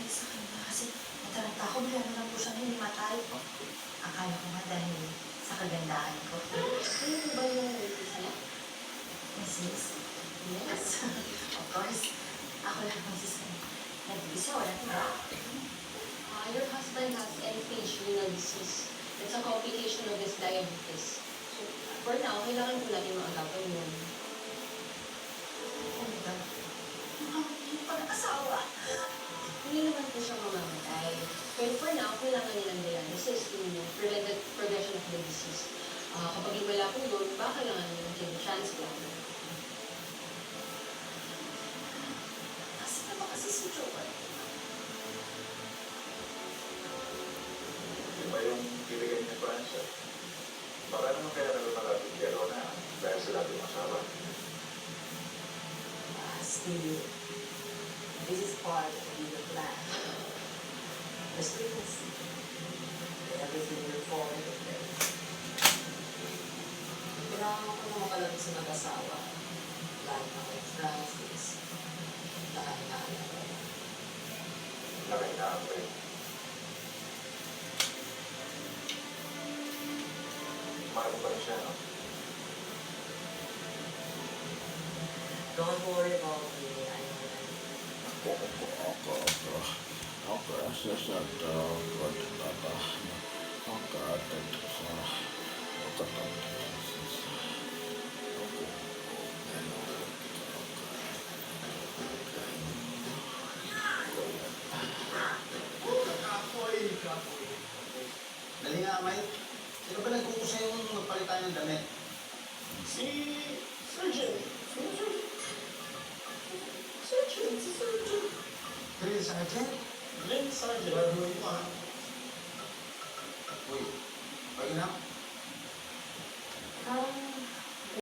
nangyari sa kanya kasi nataranta ako, bigla na lang po siyang hinimatay. Akala ko nga dahil sa kagandahan ko. Ano ba yung isa? Mrs. Yes. Of course. Ako lang, Mrs. Nag-isa, wala na. Your husband has end-stage renal disease. It's a complication of his diabetes. So, for now, kailangan po natin maagapan yun. Oh my God. Hindi pa nag-asawa. Hindi naman po siya mamamatay. Pero for now, kailangan niya ng dialysis to prevent the progression of the disease. Kapag wala po doon, baka kailangan niya ng kidney transplant. Kasi na ba kasi si Joel? Di ba yung bibigyan niya pa siya? Baka naman kaya nalulungkot kay Rona dahil sa dating asawa. Still, this is part of the plan. As we can see, everything will fall into place. Kailangan ko na makalapit sa mag-asawa. Lahat ng Francis. Lahat na alam ko. Nakailangan ko yun. Mahal mo pa rin siya, no? Don't worry about me. I know that. Dali nga, Mike. Sino ba nag-utos sa'yo kung magpalit tayo ng damit? Si Surgeon. Si Surgeon. Drill Sergeant? Glenn Sargent. Baguhin mo, ha? Uy, pag-inap. Parang